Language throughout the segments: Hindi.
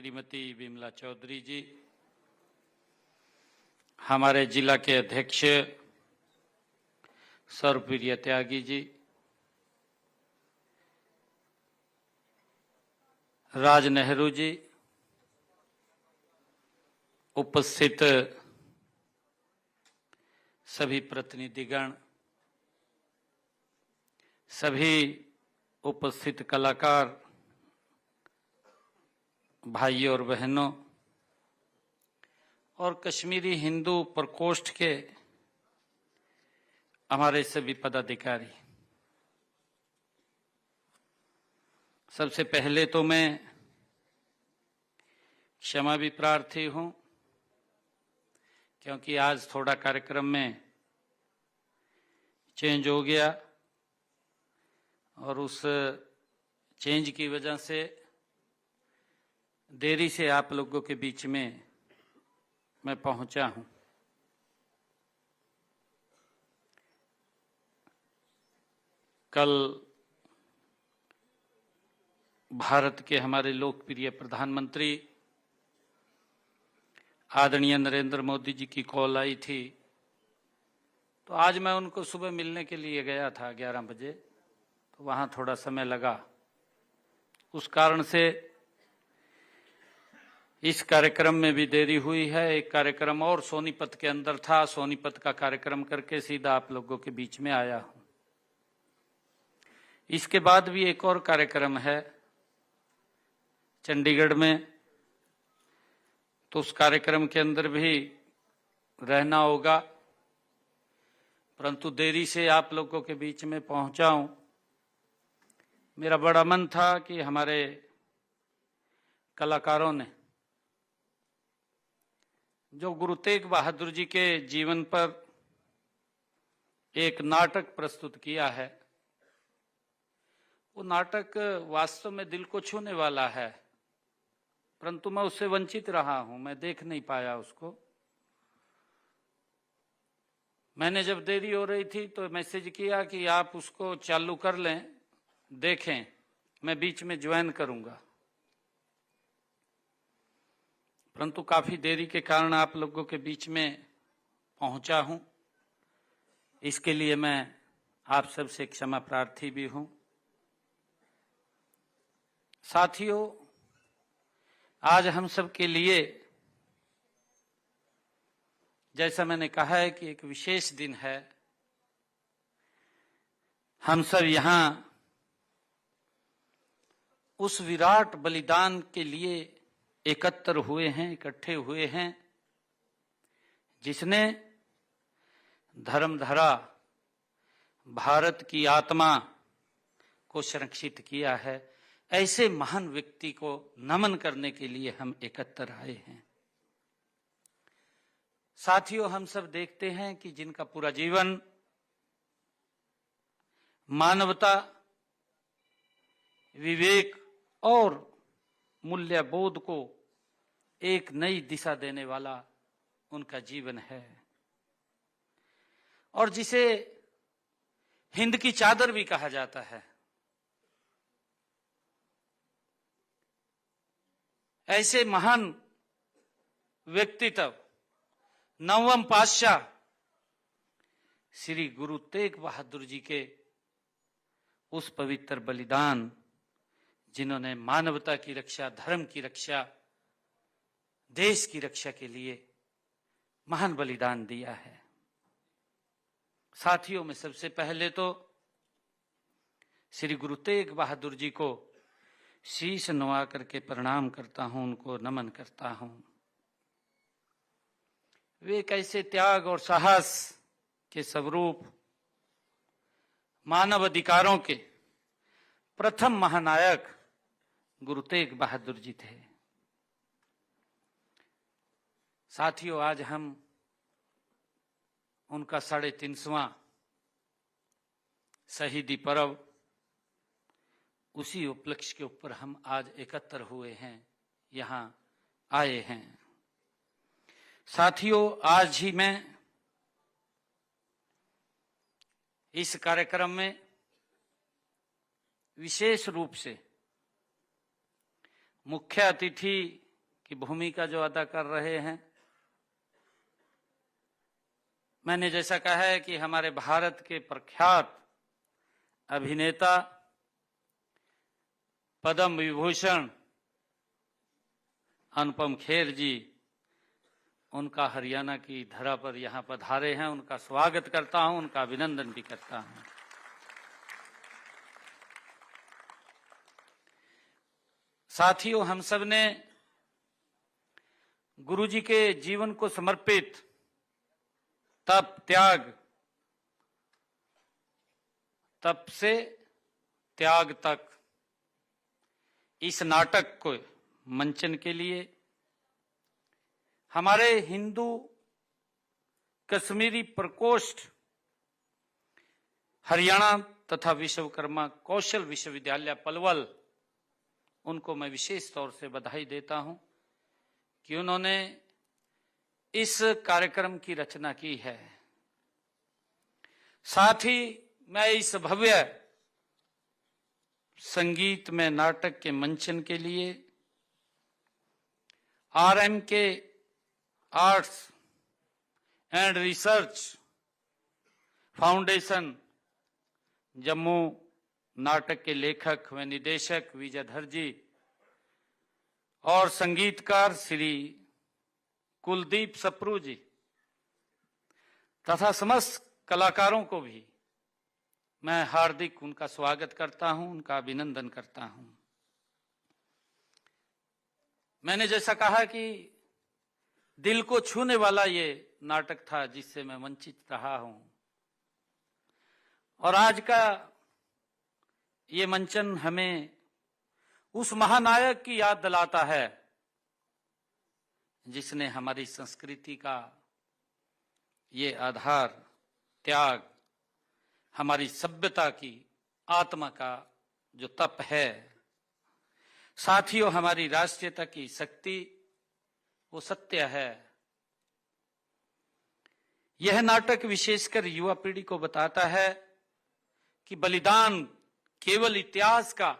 श्रीमती विमला चौधरी जी, हमारे जिला के अध्यक्ष सर्वप्रिय त्यागी जी, राज नेहरू जी, उपस्थित सभी प्रतिनिधिगण, सभी उपस्थित कलाकार भाइयों और बहनों और कश्मीरी हिंदू प्रकोष्ठ के हमारे सभी पदाधिकारी, सबसे पहले तो मैं क्षमा भी प्रार्थी हूं क्योंकि आज थोड़ा कार्यक्रम में चेंज हो गया और उस चेंज की वजह से देरी से आप लोगों के बीच में मैं पहुंचा हूं। कल भारत के हमारे लोकप्रिय प्रधानमंत्री आदरणीय नरेंद्र मोदी जी की कॉल आई थी, तो आज मैं उनको सुबह मिलने के लिए गया था 11 बजे, तो वहाँ थोड़ा समय लगा। उस कारण से इस कार्यक्रम में भी देरी हुई है। एक कार्यक्रम और सोनीपत के अंदर था, सोनीपत का कार्यक्रम करके सीधा आप लोगों के बीच में आया हूँ। इसके बाद भी एक और कार्यक्रम है चंडीगढ़ में, तो उस कार्यक्रम के अंदर भी रहना होगा, परंतु देरी से आप लोगों के बीच में पहुंचा हूं। मेरा बड़ा मन था कि हमारे कलाकारों ने जो गुरु तेग बहादुर जी के जीवन पर एक नाटक प्रस्तुत किया है, वो नाटक वास्तव में दिल को छूने वाला है, परंतु मैं उससे वंचित रहा हूं, मैं देख नहीं पाया उसको। मैंने जब देरी हो रही थी तो मैसेज किया कि आप उसको चालू कर लें, देखें, मैं बीच में ज्वाइन करूंगा, परंतु काफी देरी के कारण आप लोगों के बीच में पहुंचा हूं। इसके लिए मैं आप सबसे क्षमा प्रार्थी भी हूं। साथियों, आज हम सब के लिए, जैसा मैंने कहा है कि एक विशेष दिन है। हम सब यहां उस विराट बलिदान के लिए एकत्र हुए हैं, इकट्ठे हुए हैं, जिसने धर्मधरा भारत की आत्मा को संरक्षित किया है। ऐसे महान व्यक्ति को नमन करने के लिए हम एकत्र आए हैं। साथियों, हम सब देखते हैं कि जिनका पूरा जीवन मानवता, विवेक और मूल्यबोध को एक नई दिशा देने वाला उनका जीवन है, और जिसे हिंद की चादर भी कहा जाता है। ऐसे महान व्यक्तित्व नवम पातशाह श्री गुरु तेग बहादुर जी के उस पवित्र बलिदान, जिन्होंने मानवता की रक्षा, धर्म की रक्षा, देश की रक्षा के लिए महान बलिदान दिया है। साथियों, में सबसे पहले तो श्री गुरु तेग बहादुर जी को शीश नवा करके प्रणाम करता हूं, उनको नमन करता हूं। वे कैसे त्याग और साहस के स्वरूप, मानव अधिकारों के प्रथम महानायक गुरु तेग बहादुर जी थे। साथियों, आज हम उनका 350वां शहीदी पर्व, उसी उपलक्ष्य के ऊपर हम आज एकत्र हुए हैं, यहां आए हैं। साथियों, आज ही मैं इस कार्यक्रम में विशेष रूप से मुख्य अतिथि की भूमिका जो अदा कर रहे हैं। मैंने जैसा कहा है कि हमारे भारत के प्रख्यात अभिनेता पद्म विभूषण अनुपम खेर जी, उनका हरियाणा की धरा पर यहां पधारे हैं। उनका स्वागत करता हूं, उनका अभिनंदन भी करता हूं। साथियों, हम सब ने गुरुजी के जीवन को समर्पित तप त्याग, तप से त्याग तक इस नाटक को मंचन के लिए हमारे हिंदू कश्मीरी प्रकोष्ठ हरियाणा तथा विश्वकर्मा कौशल विश्वविद्यालय पलवल, उनको मैं विशेष तौर से बधाई देता हूं कि उन्होंने इस कार्यक्रम की रचना की है। साथ ही मैं इस भव्य संगीत में नाटक के मंचन के लिए RMK arts and research foundation Jammu नाटक के लेखक व निदेशक विजयधर जी और संगीतकार श्री कुलदीप सप्रू जी तथा समस्त कलाकारों को भी मैं हार्दिक उनका स्वागत करता हूं, उनका अभिनंदन करता हूं। मैंने जैसा कहा कि दिल को छूने वाला ये नाटक था जिससे मैं वंचित रहा हूं, और आज का ये मंचन हमें उस महानायक की याद दिलाता है जिसने हमारी संस्कृति का ये आधार त्याग, हमारी सभ्यता की आत्मा का जो तप है, साथियों हमारी राष्ट्रीयता की शक्ति वो सत्य है। यह नाटक विशेषकर युवा पीढ़ी को बताता है कि बलिदान केवल इतिहास का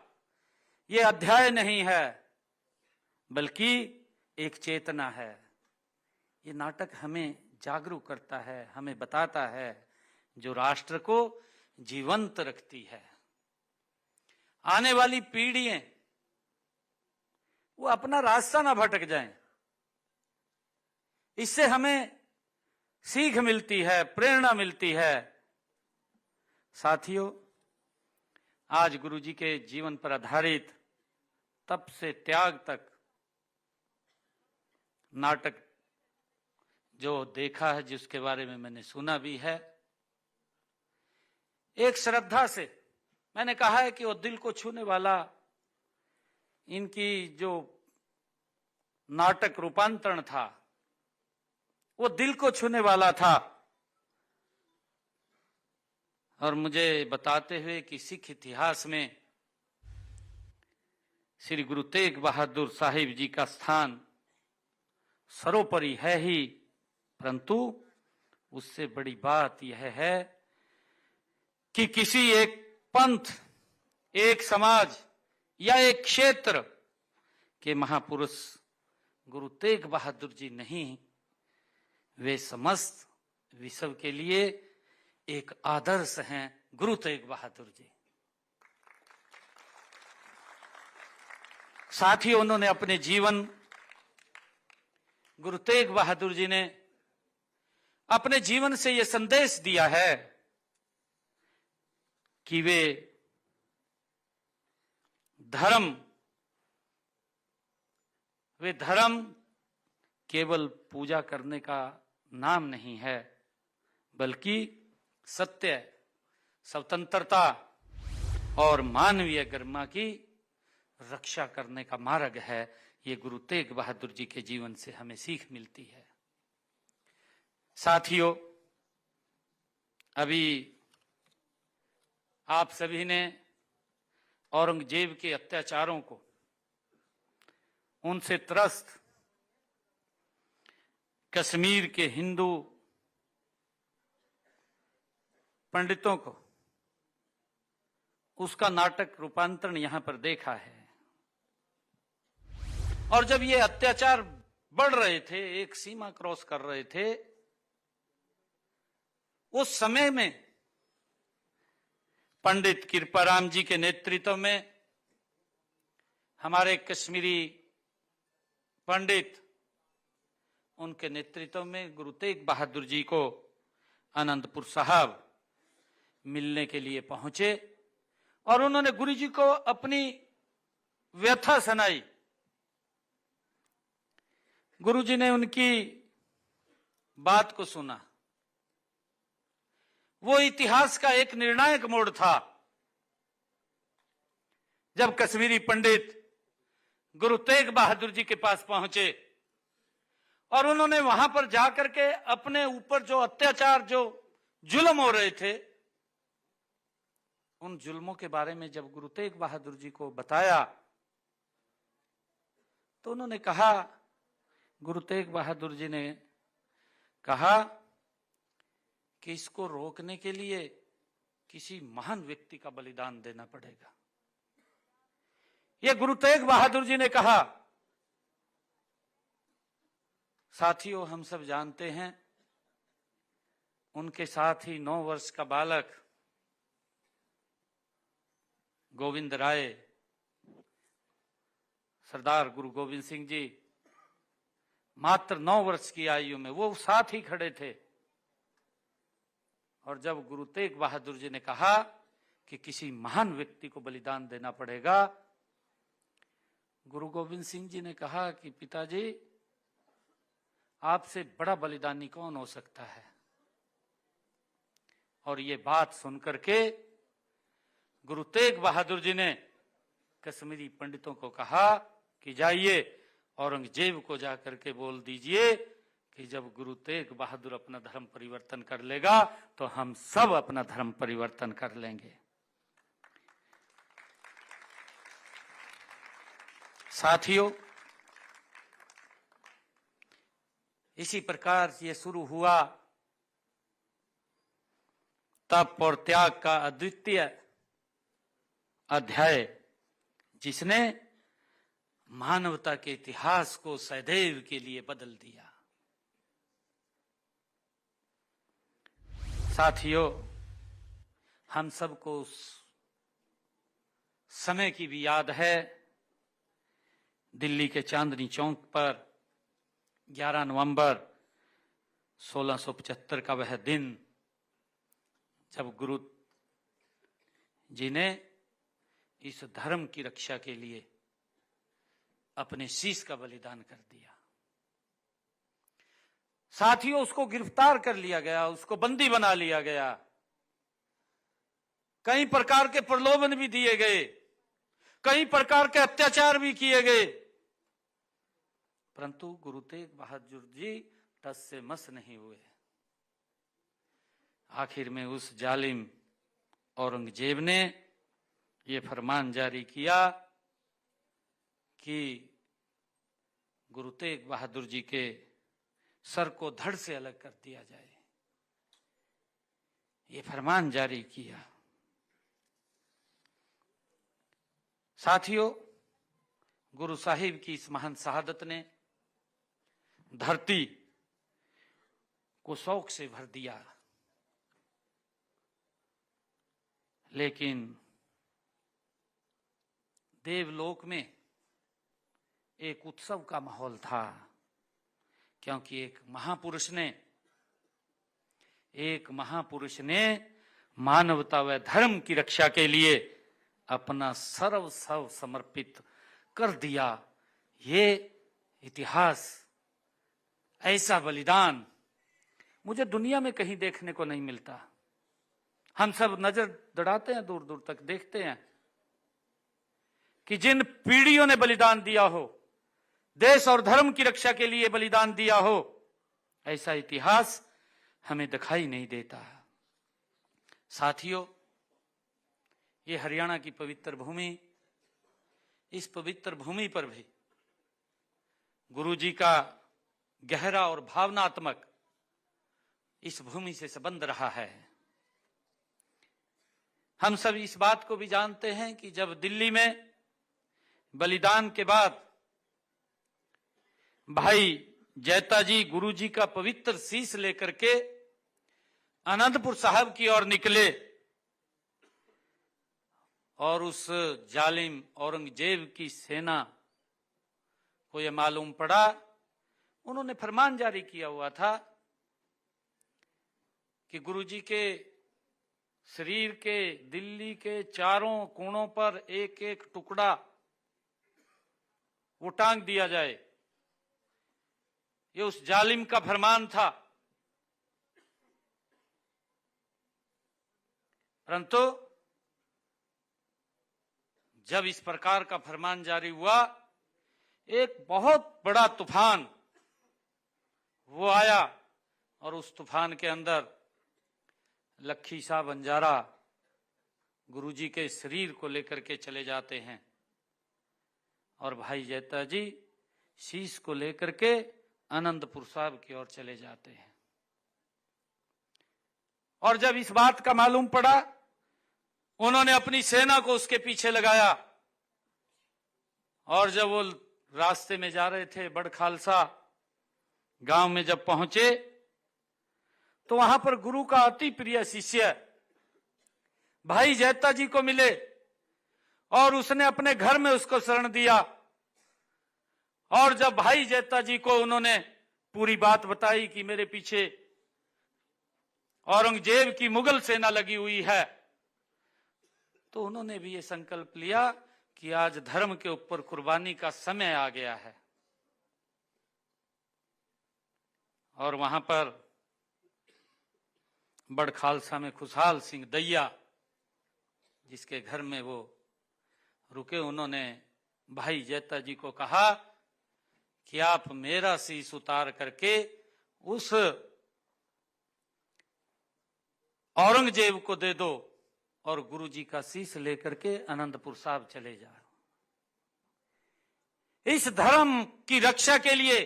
ये अध्याय नहीं है, बल्कि एक चेतना है। ये नाटक हमें जागरूक करता है, हमें बताता है, जो राष्ट्र को जीवंत रखती है। आने वाली पीढ़ियां वो अपना रास्ता ना भटक जाएं, इससे हमें सीख मिलती है, प्रेरणा मिलती है। साथियों, आज गुरुजी के जीवन पर आधारित तप से त्याग तक नाटक जो देखा है, जिसके बारे में मैंने सुना भी है, एक श्रद्धा से मैंने कहा है कि वो दिल को छूने वाला, इनकी जो नाटक रूपांतरण था वो दिल को छूने वाला था। और मुझे बताते हुए कि सिख इतिहास में श्री गुरु तेग बहादुर साहिब जी का स्थान सर्वोपरि है ही, परंतु उससे बड़ी बात यह है कि किसी एक पंथ, एक समाज या एक क्षेत्र के महापुरुष गुरु तेग बहादुर जी नहीं, वे समस्त विश्व के लिए एक आदर्श हैं। गुरु तेग बहादुर जी, साथ ही उन्होंने अपने जीवन, गुरु तेग बहादुर जी ने अपने जीवन से यह संदेश दिया है कि वे धर्म केवल पूजा करने का नाम नहीं है, बल्कि सत्य, स्वतंत्रता और मानवीय गरिमा की रक्षा करने का मार्ग है। ये गुरु तेग बहादुर जी के जीवन से हमें सीख मिलती है। साथियों, अभी आप सभी ने औरंगजेब के अत्याचारों को, उनसे त्रस्त कश्मीर के हिंदू पंडितों को, उसका नाटक रूपांतरण यहां पर देखा है। और जब ये अत्याचार बढ़ रहे थे, एक सीमा क्रॉस कर रहे थे, उस समय में पंडित कृपाराम जी के नेतृत्व में हमारे कश्मीरी पंडित, उनके नेतृत्व में गुरु तेग बहादुर जी को आनंदपुर साहब मिलने के लिए पहुंचे और उन्होंने गुरु जी को अपनी व्यथा सुनाई। गुरु जी ने उनकी बात को सुना। वो इतिहास का एक निर्णायक मोड़ था जब कश्मीरी पंडित गुरु तेग बहादुर जी के पास पहुंचे और उन्होंने वहां पर जाकर के अपने ऊपर जो अत्याचार, जो जुल्म हो रहे थे, उन जुल्मों के बारे में जब गुरु तेग बहादुर जी को बताया तो उन्होंने कहा, गुरु तेग बहादुर जी ने कहा कि इसको रोकने के लिए किसी महान व्यक्ति का बलिदान देना पड़ेगा। ये गुरु तेग बहादुर जी ने कहा। साथियों, हम सब जानते हैं उनके साथ ही 9 वर्ष का बालक गोविंद राय, सरदार गुरु गोविंद सिंह जी, मात्र 9 वर्ष की आयु में वो साथ ही खड़े थे। और जब गुरु तेग बहादुर जी ने कहा कि किसी महान व्यक्ति को बलिदान देना पड़ेगा, गुरु गोविंद सिंह जी ने कहा कि पिताजी, आपसे बड़ा बलिदानी कौन हो सकता है। और ये बात सुनकर के गुरु तेग बहादुर जी ने कश्मीरी पंडितों को कहा कि जाइए औरंगजेब को जाकर के बोल दीजिए कि जब गुरु तेग बहादुर अपना धर्म परिवर्तन कर लेगा तो हम सब अपना धर्म परिवर्तन कर लेंगे। साथियों, इसी प्रकार ये शुरू हुआ तप और त्याग का अद्वितीय अध्याय, जिसने मानवता के इतिहास को सदैव के लिए बदल दिया। साथियों, हम सबको उस समय की भी याद है, दिल्ली के चांदनी चौक पर 11 नवंबर 1675 का वह दिन जब गुरु जी ने इस धर्म की रक्षा के लिए अपने शीश का बलिदान कर दिया। साथियों, उसको गिरफ्तार कर लिया गया, उसको बंदी बना लिया गया, कई प्रकार के प्रलोभन भी दिए गए, कई प्रकार के अत्याचार भी किए गए, परंतु गुरु तेग बहादुर जी टस से मस नहीं हुए। आखिर में उस जालिम औरंगजेब ने ये फरमान जारी किया कि गुरु तेग बहादुर जी के सर को धड़ से अलग कर दिया जाए। ये फरमान जारी किया। साथियों, गुरु साहिब की इस महान शहादत ने धरती को शौक से भर दिया, लेकिन देवलोक में एक उत्सव का माहौल था, क्योंकि एक महापुरुष ने मानवता व धर्म की रक्षा के लिए अपना सर्वस्व समर्पित कर दिया। ये इतिहास, ऐसा बलिदान मुझे दुनिया में कहीं देखने को नहीं मिलता। हम सब नजर दौड़ाते हैं, दूर दूर तक देखते हैं कि जिन पीढ़ियों ने बलिदान दिया हो, देश और धर्म की रक्षा के लिए बलिदान दिया हो, ऐसा इतिहास हमें दिखाई नहीं देता। साथियों, ये हरियाणा की पवित्र भूमि, इस पवित्र भूमि पर भी गुरु जी का गहरा और भावनात्मक इस भूमि से संबंध रहा है। हम सब इस बात को भी जानते हैं कि जब दिल्ली में बलिदान के बाद भाई जैता जी गुरु जी का पवित्र शीश लेकर के आनंदपुर साहब की ओर निकले और उस जालिम औरंगजेब की सेना को यह मालूम पड़ा, उन्होंने फरमान जारी किया हुआ था कि गुरु जी के शरीर के दिल्ली के चारों कोनों पर एक एक टुकड़ा वो टांग दिया जाए। ये उस जालिम का फरमान था। परंतु जब इस प्रकार का फरमान जारी हुआ, एक बहुत बड़ा तूफान वो आया और उस तूफान के अंदर लखी शाह बंजारा गुरुजी के शरीर को लेकर के चले जाते हैं और भाई जैता जी शीश को लेकर के आनंदपुर साहब की ओर चले जाते हैं। और जब इस बात का मालूम पड़ा, उन्होंने अपनी सेना को उसके पीछे लगाया और जब वो रास्ते में जा रहे थे, बड़ खालसा गांव में जब पहुंचे तो वहां पर गुरु का अति प्रिय शिष्य भाई जैता जी को मिले और उसने अपने घर में उसको शरण दिया। और जब भाई जैता जी को उन्होंने पूरी बात बताई कि मेरे पीछे औरंगजेब की मुगल सेना लगी हुई है, तो उन्होंने भी ये संकल्प लिया कि आज धर्म के ऊपर कुर्बानी का समय आ गया है। और वहां पर बड़ खालसा में खुशहाल सिंह दैया, जिसके घर में वो रुके, उन्होंने भाई जैता जी को कहा कि आप मेरा शीश उतार करके उस औरंगजेब को दे दो और गुरु जी का शीश लेकर के आनंदपुर साहब चले जाओ। इस धर्म की रक्षा के लिए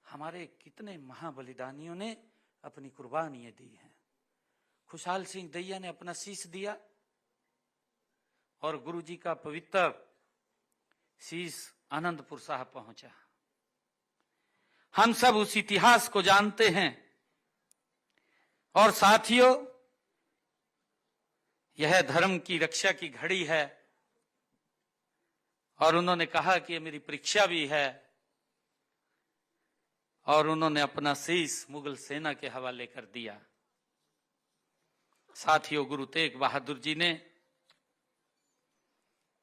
हमारे कितने महाबलिदानियों ने अपनी कुर्बानियां दी हैं। खुशहाल सिंह दैया ने अपना शीश दिया और गुरु जी का पवित्र शीश आनंदपुर साहब पहुंचा। हम सब उस इतिहास को जानते हैं। और साथियों, यह धर्म की रक्षा की घड़ी है और उन्होंने कहा कि यह मेरी परीक्षा भी है, और उन्होंने अपना शीश मुगल सेना के हवाले कर दिया। साथियों, गुरु तेग बहादुर जी ने,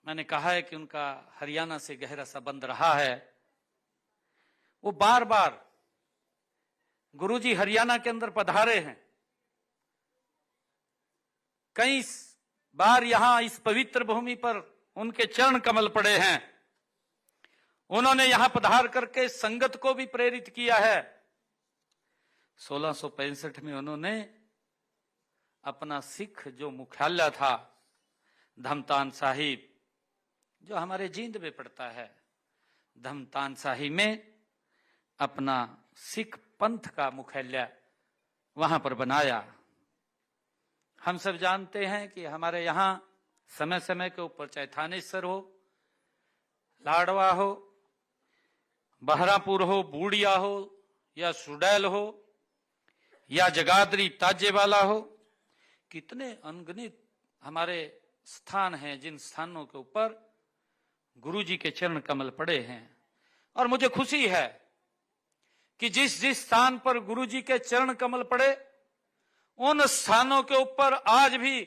मैंने कहा है कि उनका हरियाणा से गहरा संबंध रहा है। वो बार बार गुरु जी हरियाणा के अंदर पधारे हैं, कई बार यहां इस पवित्र भूमि पर उनके चरण कमल पड़े हैं। उन्होंने यहां पधार करके संगत को भी प्रेरित किया है। 1665 में उन्होंने अपना सिख जो मुख्यालय था धमतान साहिब, जो हमारे जींद में पड़ता है, धमतान साहिब में अपना सिख पंथ का मुख्यालय वहां पर बनाया। हम सब जानते हैं कि हमारे यहां समय समय के ऊपर चाहे थानेश्वर हो, लाडवा हो, बहरापुर हो, बूढ़िया हो या सुडैल हो या जगाधरी ताजेवाला हो, कितने अनगिनत हमारे स्थान हैं जिन स्थानों के ऊपर गुरु जी के चरण कमल पड़े हैं। और मुझे खुशी है कि जिस जिस स्थान पर गुरु जी के चरण कमल पड़े, उन स्थानों के ऊपर आज भी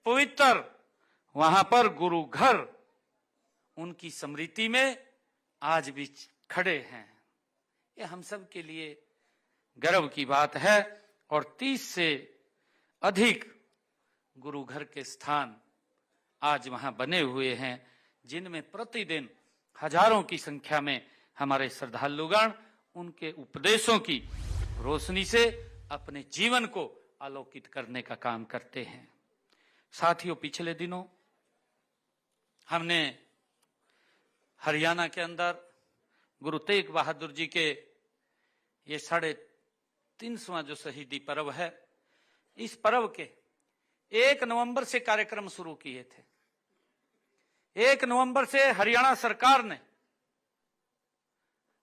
पवित्र वहां पर गुरु घर उनकी स्मृति में आज भी खड़े हैं। ये हम सब के लिए गर्व की बात है। और 30 से अधिक गुरु घर के स्थान आज वहां बने हुए हैं, जिनमें प्रतिदिन हजारों की संख्या में हमारे श्रद्धालुगण उनके उपदेशों की रोशनी से अपने जीवन को आलोकित करने का काम करते हैं। साथियों, पिछले दिनों हमने हरियाणा के अंदर गुरु तेग बहादुर जी के ये 350वां जो शहीदी पर्व है, इस पर्व के 1 नवंबर से कार्यक्रम शुरू किए थे। 1 नवंबर से हरियाणा सरकार ने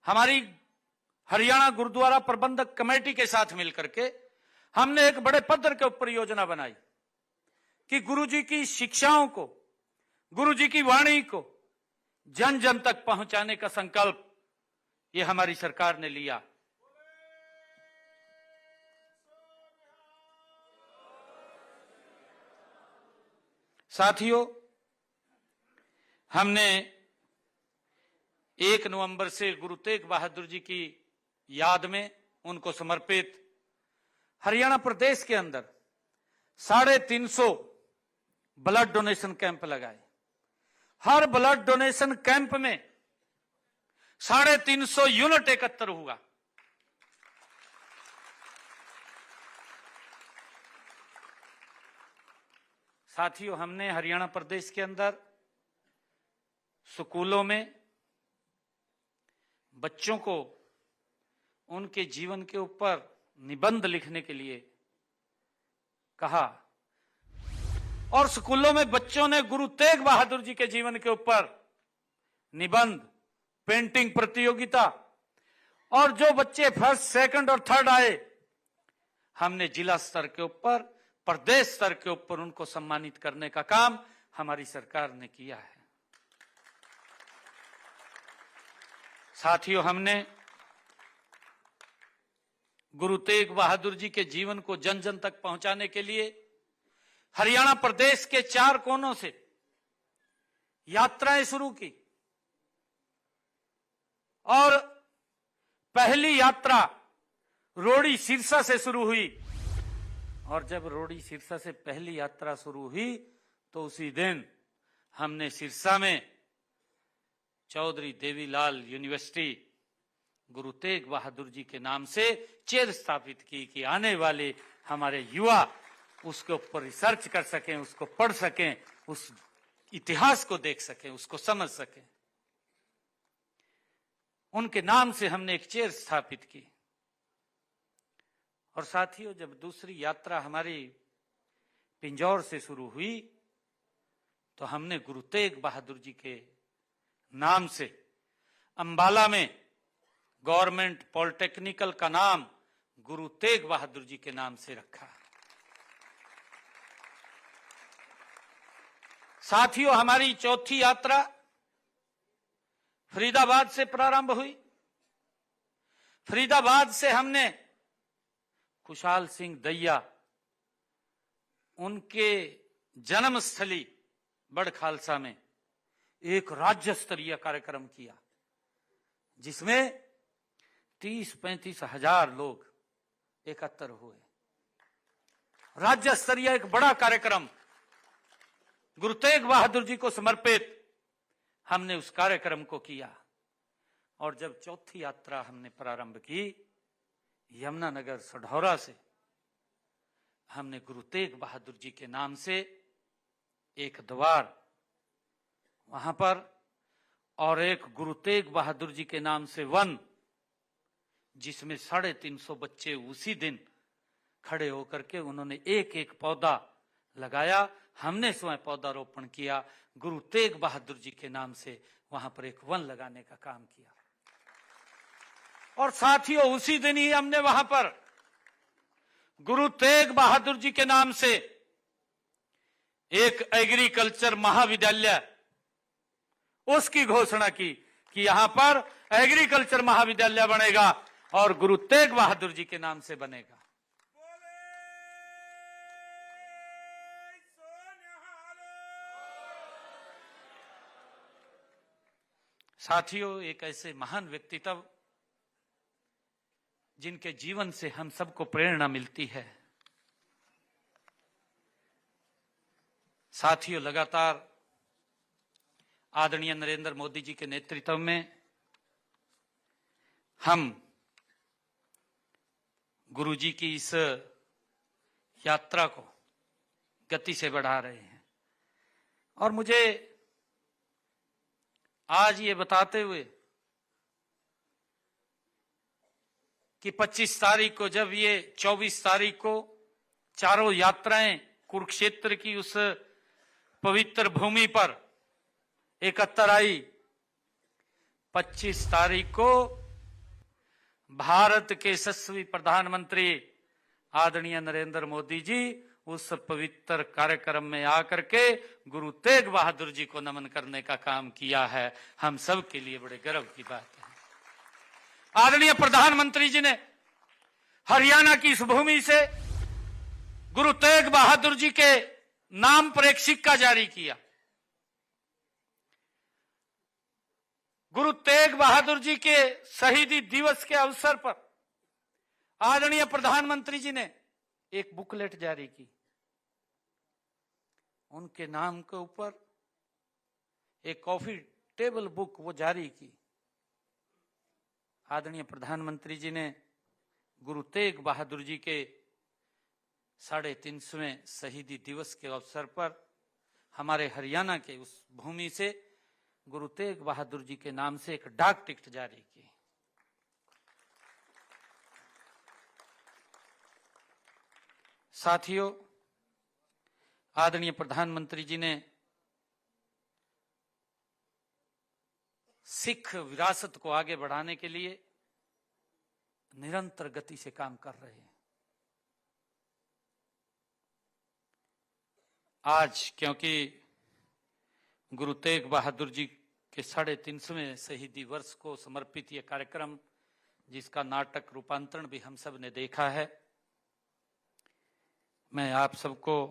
हमारी हरियाणा गुरुद्वारा प्रबंधक कमेटी के साथ मिलकर के हमने एक बड़े पद्धर के ऊपर योजना बनाई कि गुरुजी की शिक्षाओं को, गुरुजी की वाणी को जन जन तक पहुंचाने का संकल्प ये हमारी सरकार ने लिया। साथियों, हमने 1 नवंबर से गुरु तेग बहादुर जी की याद में उनको समर्पित हरियाणा प्रदेश के अंदर 350 ब्लड डोनेशन कैंप लगाए। हर ब्लड डोनेशन कैंप में 350 यूनिट एकत्र हुआ। साथियों, हमने हरियाणा प्रदेश के अंदर स्कूलों में बच्चों को उनके जीवन के ऊपर निबंध लिखने के लिए कहा और स्कूलों में बच्चों ने गुरु तेग बहादुर जी के जीवन के ऊपर निबंध, पेंटिंग प्रतियोगिता, और जो बच्चे फर्स्ट, सेकंड और थर्ड आए, हमने जिला स्तर के ऊपर, प्रदेश स्तर के ऊपर उनको सम्मानित करने का काम हमारी सरकार ने किया है। साथियों, हमने गुरु तेग बहादुर जी के जीवन को जन जन तक पहुंचाने के लिए हरियाणा प्रदेश के 4 कोनों से यात्राएं शुरू की और पहली यात्रा रोड़ी सिरसा से शुरू हुई। और जब रोड़ी सिरसा से पहली यात्रा शुरू हुई तो उसी दिन हमने सिरसा में चौधरी देवीलाल यूनिवर्सिटी गुरु तेग बहादुर जी के नाम से चेयर स्थापित की कि आने वाले हमारे युवा उसके ऊपर रिसर्च कर सकें, उसको पढ़ सकें, उस इतिहास को देख सकें, उसको समझ सकें। उनके नाम से हमने एक चेयर स्थापित की। और साथियों, जब दूसरी यात्रा हमारी पिंजौर से शुरू हुई तो हमने गुरु तेग बहादुर जी के नाम से अंबाला में गवर्नमेंट पॉलिटेक्निकल का नाम गुरु तेग बहादुर जी के नाम से रखा। साथियों, हमारी चौथी यात्रा फरीदाबाद से प्रारंभ हुई। फरीदाबाद से हमने खुशहाल सिंह दैया, उनके जन्मस्थली बड़ खालसा में एक राज्य स्तरीय कार्यक्रम किया जिसमें 30-35 हजार लोग एकत्र हुए। राज्य स्तरीय एक बड़ा कार्यक्रम गुरु तेग बहादुर जी को समर्पित हमने उस कार्यक्रम को किया। और जब चौथी यात्रा हमने प्रारंभ की यमुनानगर सढौरा से, हमने गुरु तेग बहादुर जी के नाम से एक द्वार वहां पर और एक गुरु तेग बहादुर जी के नाम से वन, जिसमें 350 बच्चे उसी दिन खड़े होकर के उन्होंने एक एक पौधा लगाया। हमने स्वयं पौधारोपण किया, गुरु तेग बहादुर जी के नाम से वहां पर एक वन लगाने का काम किया। और साथियों, उसी दिन ही हमने वहां पर गुरु तेग बहादुर जी के नाम से एक एग्रीकल्चर महाविद्यालय, उसकी घोषणा की कि यहां पर एग्रीकल्चर महाविद्यालय बनेगा और गुरु तेग बहादुर जी के नाम से बनेगा। साथियों, एक ऐसे महान व्यक्तित्व जिनके जीवन से हम सबको प्रेरणा मिलती है। साथियों, लगातार आदरणीय नरेंद्र मोदी जी के नेतृत्व में हम गुरु जी की इस यात्रा को गति से बढ़ा रहे हैं। और मुझे आज ये बताते हुए कि 25 तारीख को, जब ये 24 तारीख को चारों यात्राएं कुरुक्षेत्र की उस पवित्र भूमि पर एकत्र आई, 25 तारीख को भारत के यशस्वी प्रधानमंत्री आदरणीय नरेंद्र मोदी जी उस पवित्र कार्यक्रम में आकर के गुरु तेग बहादुर जी को नमन करने का काम किया है। हम सब के लिए बड़े गर्व की बात है। आदरणीय प्रधानमंत्री जी ने हरियाणा की इस भूमि से गुरु तेग बहादुर जी के नाम पर एक सिक्का जारी किया। गुरु तेग बहादुर जी के शहीदी दिवस के अवसर पर आदरणीय प्रधानमंत्री जी ने एक बुकलेट जारी की। उनके नाम के ऊपर एक कॉफी टेबल बुक वो जारी की। आदरणीय प्रधानमंत्री जी ने गुरु तेग बहादुर जी के 350वें शहीदी दिवस के अवसर पर हमारे हरियाणा के उस भूमि से गुरु तेग बहादुर जी के नाम से एक डाक टिकट जारी की। साथियों, आदरणीय प्रधानमंत्री जी ने सिख विरासत को आगे बढ़ाने के लिए निरंतर गति से काम कर रहे हैं। आज क्योंकि गुरु तेग बहादुर जी के 350वें शहीदी वर्ष को समर्पित यह कार्यक्रम, जिसका नाटक रूपांतरण भी हम सब ने देखा है, मैं आप सबको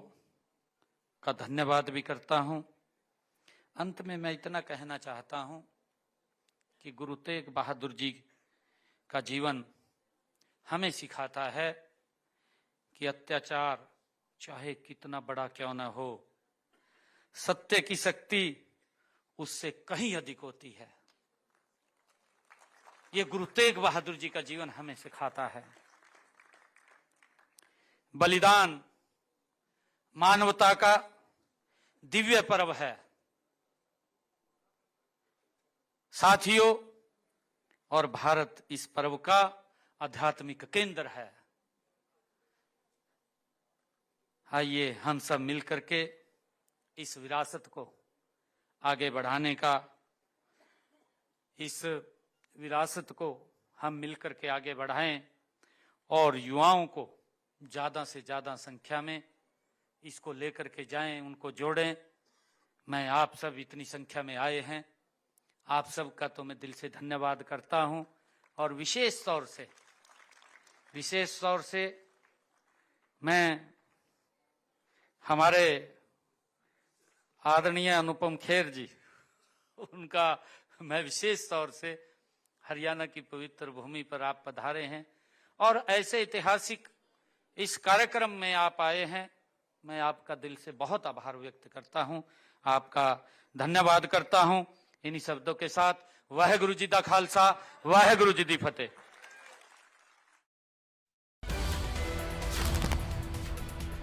का धन्यवाद भी करता हूं। अंत में मैं इतना कहना चाहता हूं कि गुरु तेग बहादुर जी का जीवन हमें सिखाता है कि अत्याचार चाहे कितना बड़ा क्यों न हो, सत्य की शक्ति उससे कहीं अधिक होती है। ये गुरु तेग बहादुर जी का जीवन हमें सिखाता है। बलिदान मानवता का दिव्य पर्व है। साथियों, और भारत इस पर्व का आध्यात्मिक केंद्र है। आइए हम सब मिलकर के इस विरासत को आगे बढ़ाने का, इस विरासत को हम मिलकर के आगे बढ़ाएं और युवाओं को ज्यादा से ज्यादा संख्या में इसको लेकर के जाएं, उनको जोड़ें। मैं आप सब इतनी संख्या में आए हैं, आप सब का तो मैं दिल से धन्यवाद करता हूं। और विशेष तौर से मैं हमारे आदरणीय अनुपम खेर जी, उनका मैं विशेष तौर से हरियाणा की पवित्र भूमि पर आप पधारे हैं और ऐसे ऐतिहासिक इस कार्यक्रम में आप आए हैं, मैं आपका दिल से बहुत आभार व्यक्त करता हूं, आपका धन्यवाद करता हूं। इन्हीं शब्दों के साथ वाहेगुरु जी दा खालसा, वाहेगुरु जी दी फतेह।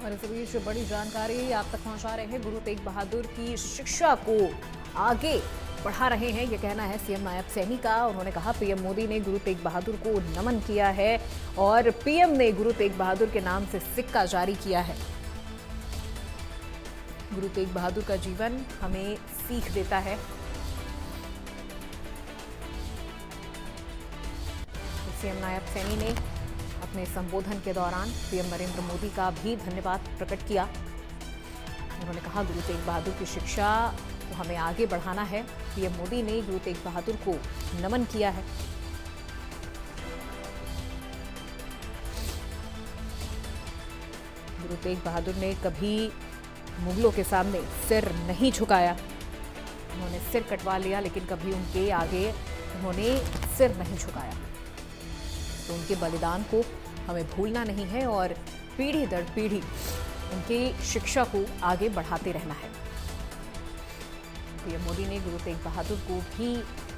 और इस बीच बड़ी जानकारी आप तक पहुंचा रहे हैं। गुरु तेग बहादुर की शिक्षा को आगे बढ़ा रहे हैं, यह कहना है सीएम नायब सैनी का। उन्होंने कहा पीएम मोदी ने गुरु तेग बहादुर को नमन किया है और पीएम ने गुरु तेग बहादुर के नाम से सिक्का जारी किया है। गुरु तेग बहादुर का जीवन हमें सीख देता है। सीएम नायब सैनी ने अपने संबोधन के दौरान पीएम नरेंद्र मोदी का भी धन्यवाद प्रकट किया। उन्होंने कहा गुरु तेग बहादुर की शिक्षा को हमें आगे बढ़ाना है। पीएम मोदी ने गुरु तेग बहादुर को नमन किया है। गुरु तेग बहादुर ने कभी मुगलों के सामने सिर नहीं झुकाया। उन्होंने सिर कटवा लिया लेकिन कभी उनके आगे उन्होंने सिर नहीं झुकाया। तो उनके बलिदान को हमें भूलना नहीं है और पीढ़ी दर पीढ़ी उनकी शिक्षा को आगे बढ़ाते रहना है। पीएम मोदी ने गुरु तेग बहादुर को भी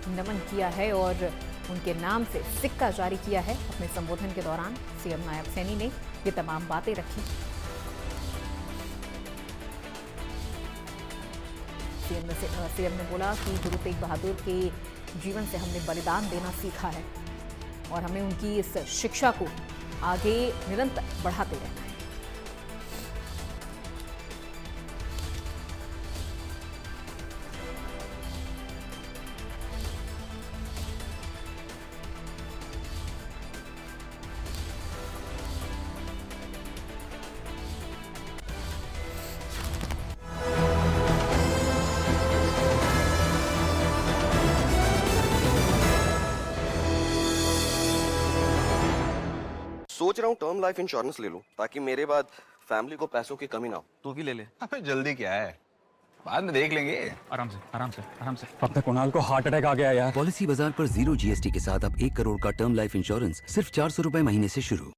नमन किया है और उनके नाम से सिक्का जारी किया है। अपने संबोधन के दौरान सीएम नायब सैनी ने ये तमाम बातें रखी। सीएम ने बोला कि गुरु तेग बहादुर के जीवन से हमने बलिदान देना सीखा है और हमें उनकी इस शिक्षा को आगे निरंतर बढ़ाते रहना है। सोच रहा हूँ टर्म लाइफ इंश्योरेंस ले लूं ताकि मेरे बाद फैमिली को पैसों की कमी ना हो। तू भी ले ले। अबे जल्दी क्या है, बाद में देख लेंगे। आराम से आराम से आराम से। अब तक कुणाल को हार्ट अटैक आ गया यार। पॉलिसी बाजार पर 0 GST के साथ अब 1 करोड़ का टर्म लाइफ इंश्योरेंस सिर्फ 400 रुपए महीने से शुरू।